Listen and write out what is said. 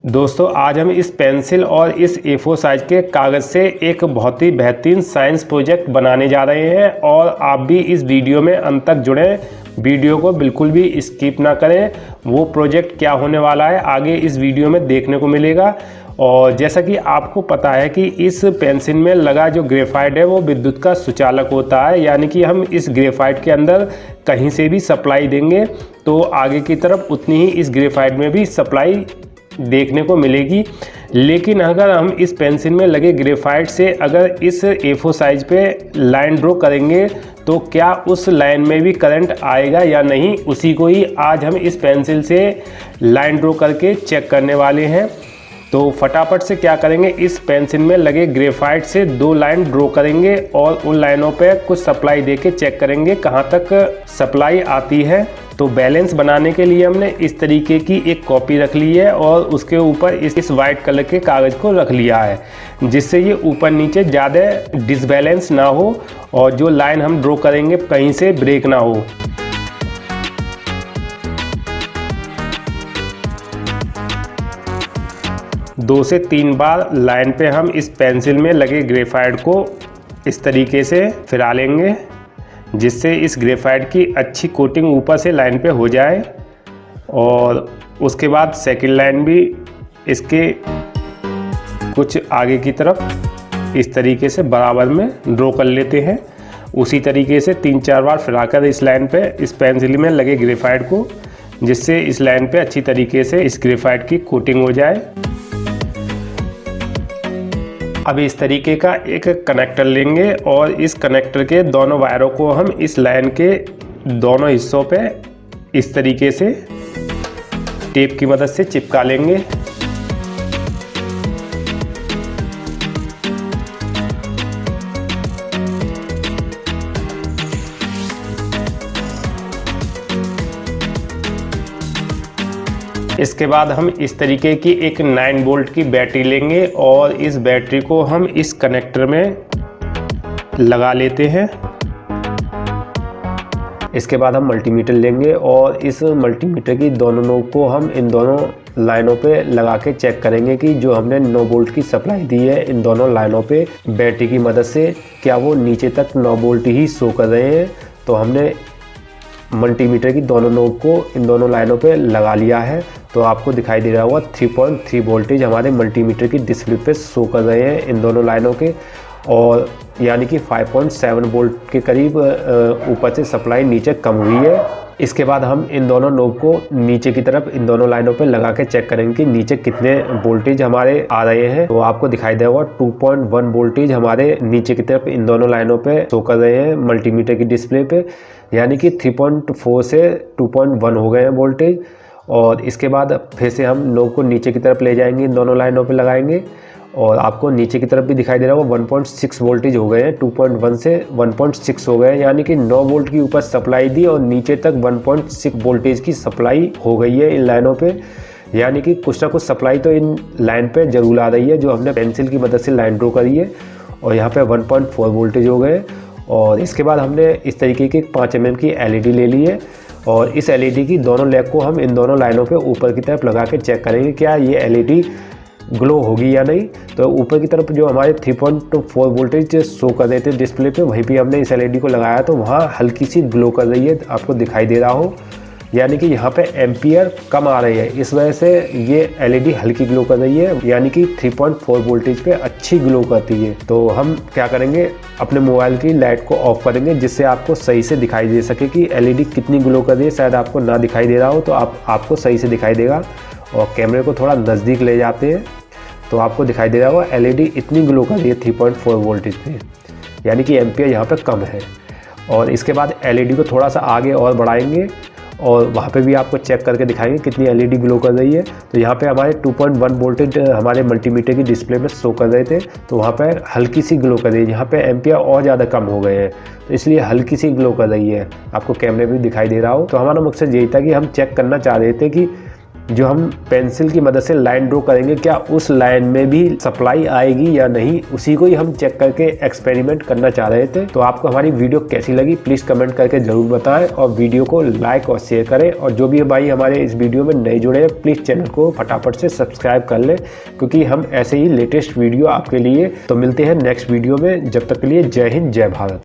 दोस्तों आज हम इस पेंसिल और इस A4 साइज के कागज़ से एक बहुत ही बेहतरीन साइंस प्रोजेक्ट बनाने जा रहे हैं और आप भी इस वीडियो में अंत तक जुड़ें। वीडियो को बिल्कुल भी स्किप ना करें। वो प्रोजेक्ट क्या होने वाला है आगे इस वीडियो में देखने को मिलेगा। और जैसा कि आपको पता है कि इस पेंसिल में लगा जो ग्रेफाइट है वो विद्युत का सुचालक होता है, यानी कि हम इस ग्रेफाइट के अंदर कहीं से भी सप्लाई देंगे तो आगे की तरफ उतनी ही इस ग्रेफाइट में भी सप्लाई देखने को मिलेगी। लेकिन अगर हम इस पेंसिल में लगे ग्रेफाइट से अगर इस A4 साइज पे लाइन ड्रॉ करेंगे तो क्या उस लाइन में भी करंट आएगा या नहीं, उसी को ही आज हम इस पेंसिल से लाइन ड्रॉ करके चेक करने वाले हैं। तो फटाफट से क्या करेंगे, इस पेंसिल में लगे ग्रेफाइट से 2 लाइन ड्रॉ करेंगे और उन लाइनों पे कुछ सप्लाई देके चेक करेंगे कहाँ तक सप्लाई आती है। तो बैलेंस बनाने के लिए हमने इस तरीके की एक कॉपी रख ली है और उसके ऊपर इस वाइट कलर के कागज़ को रख लिया है, जिससे ये ऊपर नीचे ज़्यादा डिसबैलेंस ना हो और जो लाइन हम ड्रॉ करेंगे कहीं से ब्रेक ना हो। दो से 3 बार लाइन पे हम इस पेंसिल में लगे ग्रेफाइट को इस तरीके से फिरा लेंगे, जिससे इस ग्रेफाइट की अच्छी कोटिंग ऊपर से लाइन पे हो जाए। और उसके बाद सेकंड लाइन भी इसके कुछ आगे की तरफ इस तरीके से बराबर में ड्रॉ कर लेते हैं। उसी तरीके से 3-4 बार फिराकर इस लाइन पे इस पेंसिल में लगे ग्रेफाइट को, जिससे इस लाइन पे अच्छी तरीके से इस ग्रेफाइट की कोटिंग हो जाए। अब इस तरीके का एक कनेक्टर लेंगे और इस कनेक्टर के दोनों वायरों को हम इस लाइन के दोनों हिस्सों पे इस तरीके से टेप की मदद से चिपका लेंगे। इसके बाद हम इस तरीके की एक 9 वोल्ट की बैटरी लेंगे और इस बैटरी को हम इस कनेक्टर में लगा लेते हैं। इसके बाद हम मल्टीमीटर लेंगे और इस मल्टीमीटर की दोनों नोब को हम इन दोनों लाइनों पे लगा के चेक करेंगे कि जो हमने 9 वोल्ट की सप्लाई दी है इन दोनों लाइनों पे बैटरी की मदद से क्या वो नीचे तक 9 वोल्ट ही शो कर रहे हैं। तो हमने मल्टीमीटर की दोनों नोब को इन दोनों लाइनों पे लगा लिया है। तो आपको दिखाई दे रहा होगा 3.3 वोल्टेज हमारे मल्टीमीटर की डिस्प्ले पे शो कर रहे हैं इन दोनों लाइनों के, और यानी कि 5.7 वोल्ट के करीब ऊपर से सप्लाई नीचे कम हुई है। इसके बाद हम इन दोनों नोब को नीचे की तरफ इन दोनों लाइनों पे लगा के चेक करेंगे कि नीचे कितने वोल्टेज हमारे आ रहे हैं। तो आपको दिखाई दे होगा 2.1 वोल्टेज हमारे नीचे की तरफ इन दोनों लाइनों पे शो कर रहे हैं मल्टीमीटर की डिस्प्ले पे, यानी कि 3.4 से 2.1 हो गए हैं वोल्टेज। और इसके बाद फिर से हम नोब को नीचे की तरफ ले जाएंगे, इन दोनों लाइनों पे लगाएंगे और आपको नीचे की तरफ भी दिखाई दे रहा होगा 1.6 वोल्टेज हो गए हैं। 2.1 से 1.6 हो गए हैं, यानी कि 9 वोल्ट की ऊपर सप्लाई दी और नीचे तक 1.6 वोल्टेज की सप्लाई हो गई है इन लाइनों पे। यानी कि कुछ ना कुछ सप्लाई तो इन लाइन पे जरूर आ रही है जो हमने पेंसिल की मदद से लाइन ड्रॉ करी है। और यहाँ पे 1.4 वोल्टेज हो गए। और इसके बाद हमने इस तरीके की 5 mm की LED ले ली है और इस LED की दोनों लेग को हम इन दोनों लाइनों पे ऊपर की तरफ लगा के चेक करेंगे क्या ये LED ग्लो होगी या नहीं। तो ऊपर की तरफ जो हमारे 3.4 वोल्टेज शो कर रहे थे डिस्प्ले पे, वहीं पे हमने इस LED को लगाया तो वहाँ हल्की सी ग्लो कर रही है, आपको दिखाई दे रहा हो, यानी कि यहाँ पे एम्पियर कम आ रही है, इस वजह से ये LED हल्की ग्लो कर रही है, यानी कि 3.4 वोल्टेज पे अच्छी ग्लो करती है। तो हम क्या करेंगे, अपने मोबाइल की लाइट को ऑफ करेंगे जिससे आपको सही से दिखाई दे सके कि LED कितनी ग्लो कर रही है। शायद आपको ना दिखाई दे रहा हो तो आपको सही से दिखाई देगा। और कैमरे को थोड़ा नज़दीक ले जाते हैं तो आपको दिखाई दे रहा होगा LED इतनी ग्लो कर रही है 3.4 वोल्टेज पे, यानी कि एम्पियर यहाँ पे कम है। और इसके बाद LED को थोड़ा सा आगे और बढ़ाएंगे और वहाँ पे भी आपको चेक करके दिखाएंगे कितनी LED ग्लो कर रही है। तो यहाँ पे हमारे 2.1 वोल्टेज हमारे मल्टीमीटर की डिस्प्ले में शो कर रहे थे, तो वहाँ पे हल्की सी ग्लो कर रही है। यहाँ पे एम्पियर और ज़्यादा कम हो गए हैं तो इसलिए हल्की सी ग्लो कर रही है, आपको कैमरे में भी दिखाई दे रहा हो। तो हमारा मकसद यही था कि हम चेक करना चाह रहे थे कि जो हम पेंसिल की मदद से लाइन ड्रॉ करेंगे क्या उस लाइन में भी सप्लाई आएगी या नहीं, उसी को ही हम चेक करके एक्सपेरिमेंट करना चाह रहे थे। तो आपको हमारी वीडियो कैसी लगी प्लीज़ कमेंट करके ज़रूर बताएं और वीडियो को लाइक और शेयर करें। और जो भी भाई हमारे इस वीडियो में नए जुड़े हैं प्लीज़ चैनल को फटाफट से सब्सक्राइब कर लें, क्योंकि हम ऐसे ही लेटेस्ट वीडियो आपके लिए तो मिलते हैं नेक्स्ट वीडियो में। जब तक के लिए जय हिंद जय भारत।